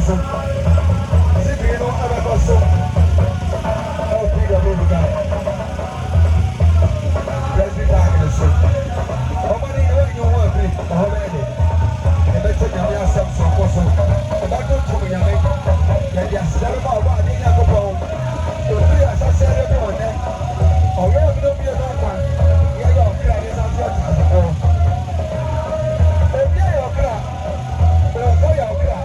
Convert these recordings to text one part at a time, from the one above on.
so. Zipping on other so. Oh, Peter, baby guy. Let's be back in the show. How many you want to play? How many? And let's take your ass up so close. And I go to me, I make. Yeah, yes, that's about what I need to go home. So, as I said, everyone there. Oh, you're going to be a dog one. Yeah, you're okay. I guess I'm just a girl. Oh, yeah, you're okay. Oh, you're okay.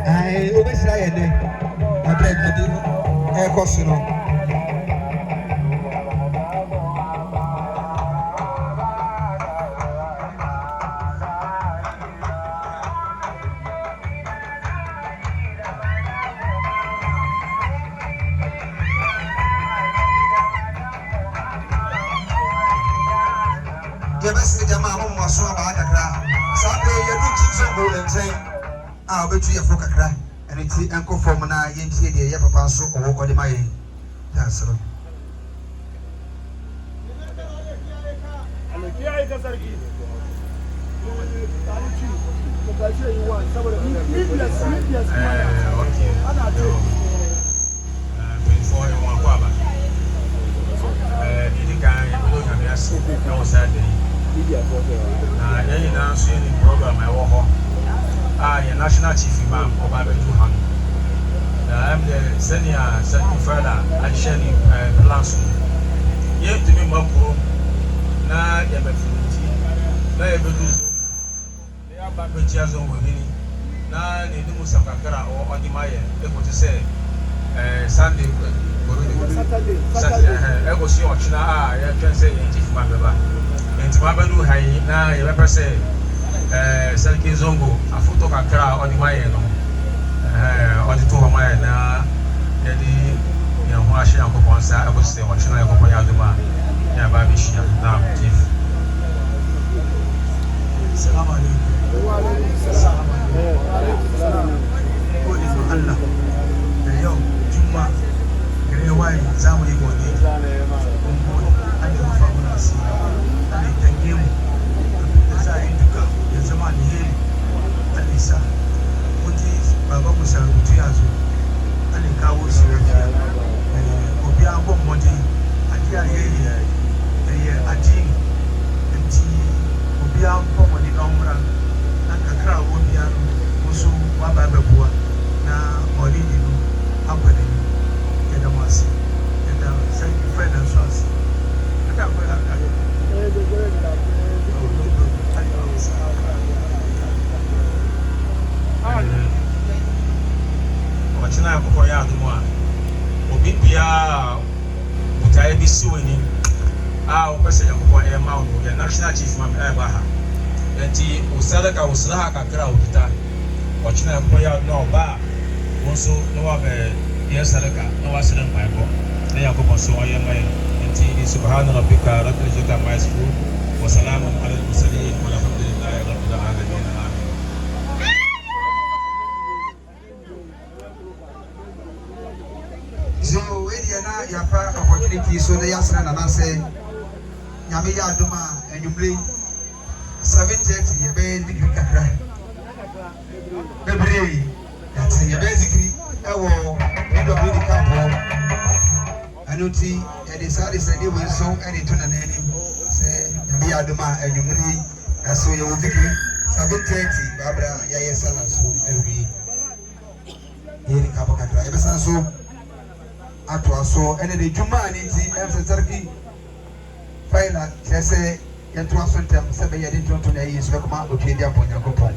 I always try a day. I break the deal. Air costume. Jebesi jama mo mo so ba kakra sa pe ye du chi so go nchen a obetu ye fo kakra ene ti enko form na ye ntie de ye papa so ko ko de ma ye ya soro ale ki ai ka sarki ko ba shi yi wa saboda okay ana to before you want kwa ba ini kan ye do kan ya so na o sa de na yẹn na nso yẹn ni program ẹwọ hɔ a yɛ national chief imam ɔba abɛdu ha no na ɛm de sɛnea sɛnea fɛda ahyɛ ne plans no yɛn tumi ma kurom na yɛ bɛ funti na yɛ bɛ du zon na yɛ aba bɛkyia zon wɔ hini na ne nimu sam kakra a ɔde ma yɛ ekote sɛ sunday koro de saturday ɛkɔ si ɔkyena a yɛtwɛn sɛ yɛn chief imam bɛba. Nti ma bɛdu ha yi na yɛbɛpɛ sɛ Sɛriki Zongo afoto kakra a ɔde ma yɛ no ɔde to hɔ ma yɛ na yɛde yɛn ho ahyɛ Nyankopɔn nsa ɛkɔsi sɛ ɔkyena Nyankopɔn yɛ adom a yɛ aba abɛhyia na chief. Salamu alaikum. Wa alaikum salam. Gode ma Allah da yau Juma gare waye za mu yi gode. Kun gode an yi mafa muna asiri. Ana tange mu da za a yi duka ya zama alheri alisa mutu baba mu sharubutu ya zo ana kawo shi lafiya obi agbon mọdé adi ayẹyẹ ẹyẹ adini nti obi agbon mọdé na ọmọra na kakra a obi ano nso waba abẹboa na ọdẹ nínú abọdẹ nínú yẹda mu ase yẹda sẹ fẹ na nso ase ẹda akọ ya aka. Ɔkyena akɔkɔ yɛ adom a obi biara butaeɛ bi si w'ani a wopɛ sɛ Nyankopɔn ɛma wo no yɛ national chief ma ɛba ha nti wo sadaka wo sraha kakra a wokita ɔkyena akɔkɔ yɛ adom na ɔba a wo nso na wabɛ yɛ sadaka na wasrɛ mpaebɔ na Nyankopɔn so ɔyɛ ma yɛ nti subhana rabbika rabbil izzati amma yasifun wa salamun ala al-mursalin walhamdulillahi rabbil alamin. So area na yafa opportunity so na yasra na nase nyame ya adoma enyumre 7:30 ye be zikri kakra bebre yati ye be zikri ewo PWD camp anoti e de sare sade we so ene to na nani se nyame ya adoma enyumre aso ye wo zikri 7:30 babra ya yesala so ewi yeri ka bakatra e be san so ato aso ene de dwuma ni ti emse Sɛriki faila kese yento aso ntem se be yede tonto na yi so be kuma otwe dia bo Nyankopɔn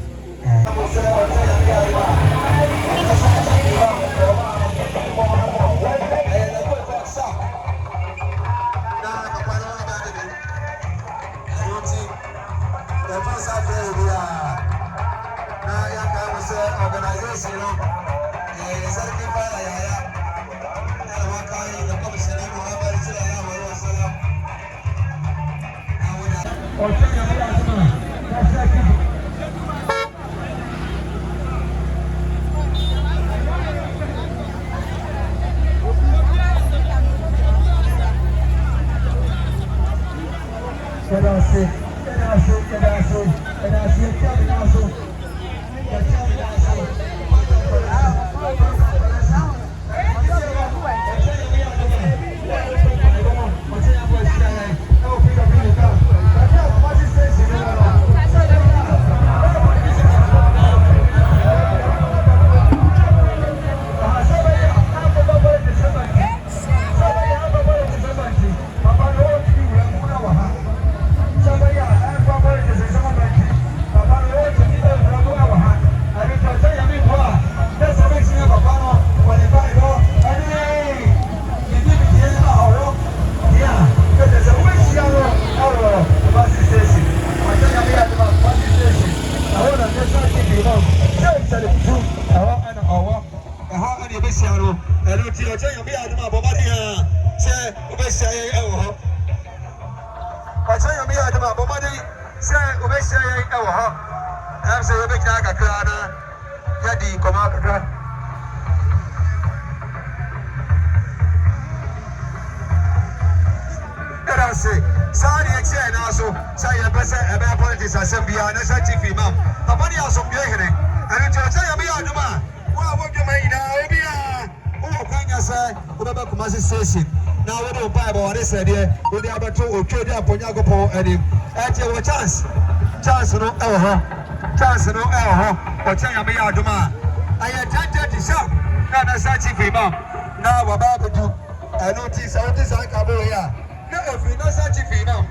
ọwọ́ ẹ̀ha ẹni ẹbí ṣe àrò ẹ̀rọ ti ọjọ́ yẹn bí àdúmọ̀ àbọ̀mọ́dé hàn ṣe ọbẹ̀ ṣe ayẹ ẹ̀wọ̀ họ ọjọ́ yẹn bí àdúmọ̀ àbọ̀mọ́dé ṣe ọbẹ̀ ṣe ayẹ ẹ̀wọ̀ họ ẹ̀ ṣe ọbẹ̀ gyina kakra na yẹ di nkɔmɔ kakra. Ẹ̀rọ ṣe sáà ni ẹ̀kyẹ́ ẹ̀ náà so sáà yẹ bẹ́ sẹ́ ẹ̀bẹ́ politics asẹ́m bíi ẹ̀ ẹ̀ṣẹ́ chief imam papa ni asọ̀mbíyẹ hìrì ẹ̀rọ ti ọjọ́ yẹn bí àdúmọ̀ wọ́n àwọn dwuma nyinaa obi a wọ́n kàn yà sẹ́ wọ́n bẹ́ bẹ́ Kumasi station na wọ́n dẹ̀ ọ̀pá ẹ̀bọ̀ wọ́n dẹ̀ sẹ̀ deɛ wọ́n dẹ̀ abẹ́tò òtwe dẹ̀ apọ̀nyá akọ̀pọ̀ ẹ̀dín ẹ̀ tiẹ̀ wọ chance no ẹ̀wọ̀ hɔ chance no ẹ̀wọ̀ hɔ ọ̀kyẹ́ yẹn bí àdúmọ̀ ayẹ 10:30 sharp náà na sáà chief imam náà wọ́n bá abẹ́tò ẹ̀nu ti sẹ́wọ́n ti sàn kábọ̀ yẹ a na efiri na sáà chief imam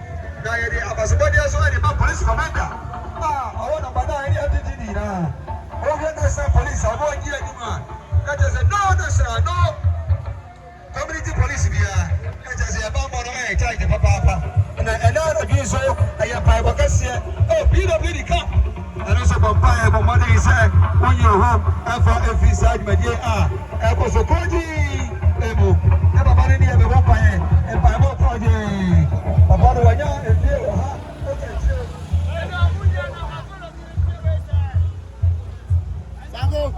na yẹ di abasubọ́dẹ́ sọ ẹ̀dí ma police commander ọwọ́ nàmbà náà ẹ̀dí FDG nìyí over national police avoid you anymore. That is a no national, no community police here. That is a bomb on the charge the papa. And another view so I have five workers here. Oh, PWD come. And also Bombay, but mother is when you're home, and for every side, my dear, I was a Koji. Emo, never been any of the Bombay, and by more project. About the Wanya, and there, okay, sure. Go.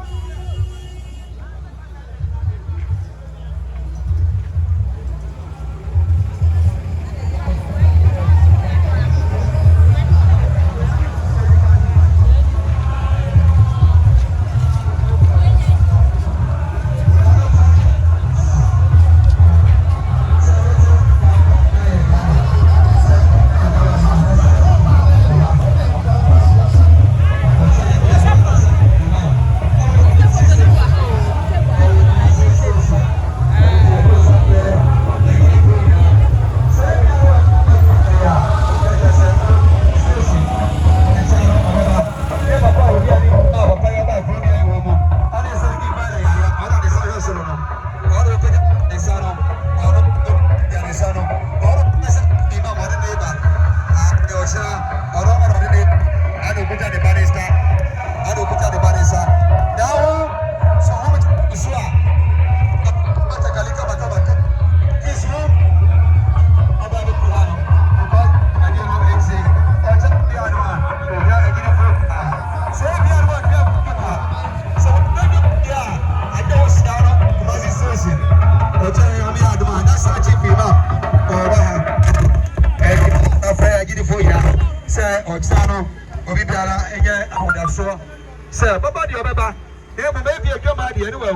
Sir, Baba, the Baba, they may be a good idea anyway.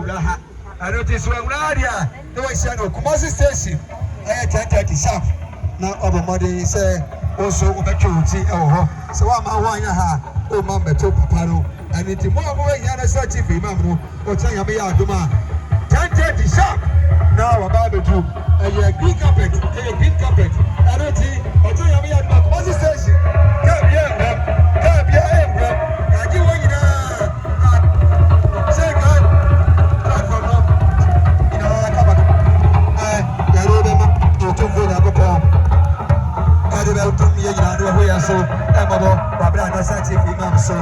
I notice when Radia, the way she had Kumasi station, I had 10:30 sharp. Now, our mother say also opportunity. Oh, so I'm a one yaha, oh, Mamma to Paparo, and it's more way Yana Sachi, Mamma, or Tayamia Duma. 10:30 sharp. Now, a barbecue, a green carpet, a green carpet. I don't see, or Tayamia Kumasi station. Come here, come here, I give one. So, Emma, Babra, Sati, Imam, so,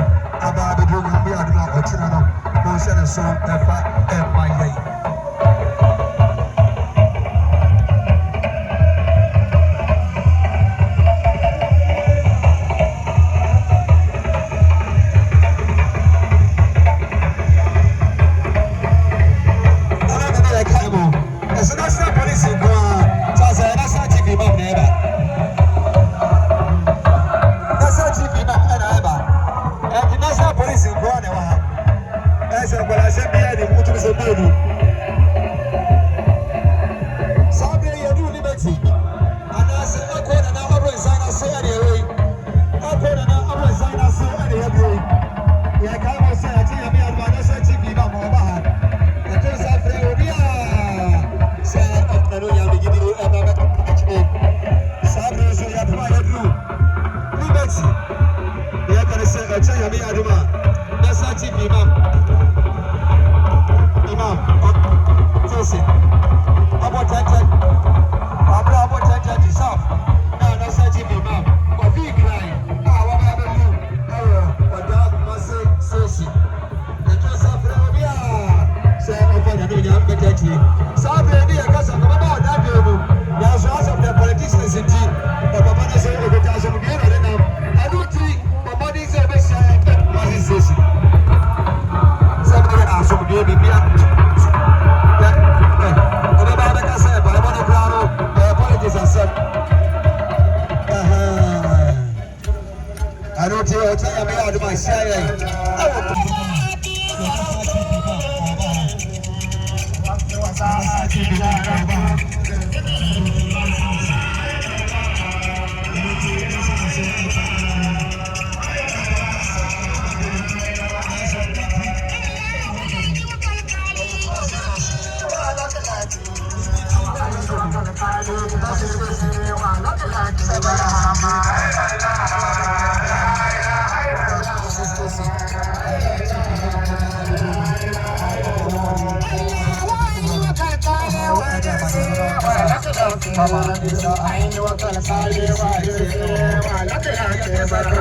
about the room, we are not watching, no, send a song, and my way. Mama bisa aini wakal sale wa yese wa lake ake baru.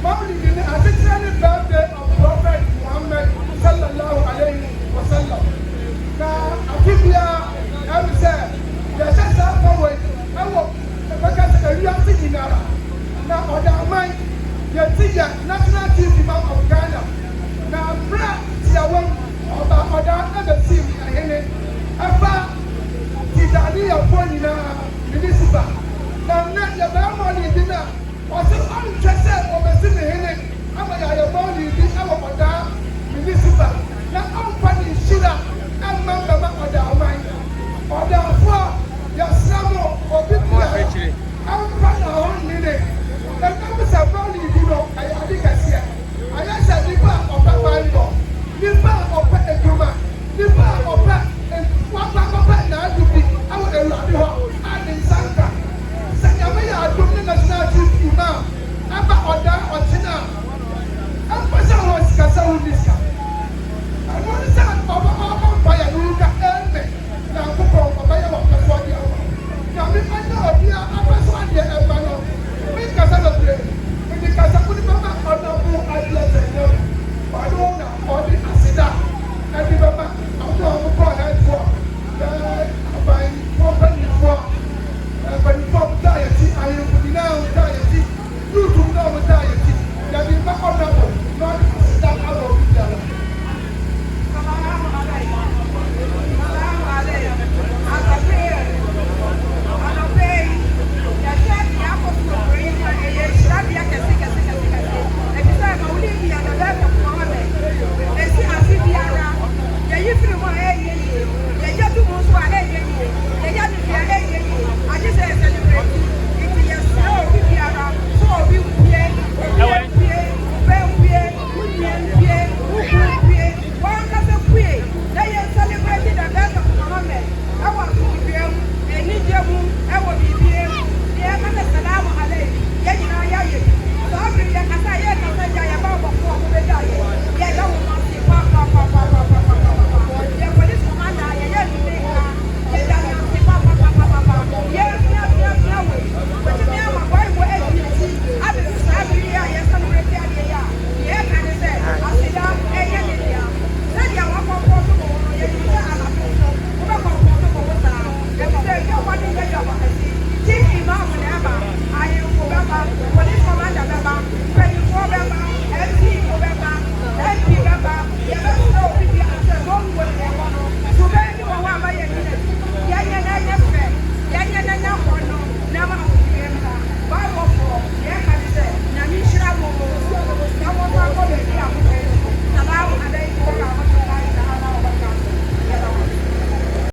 Maulid is a 600th birthday of Prophet Muhammad sallallahu alayhi wa sallam. Now, Akibia, I will say, the Shasta forward, I will because the real thing now. Now, other mind, the teacher, National Chief Imam of Ghana. Now, Brad, Tiawan, or other other team, Afa, Tijaniyya, Ponina, Municipal. Now, not the Maulid dinner, or some untrusted.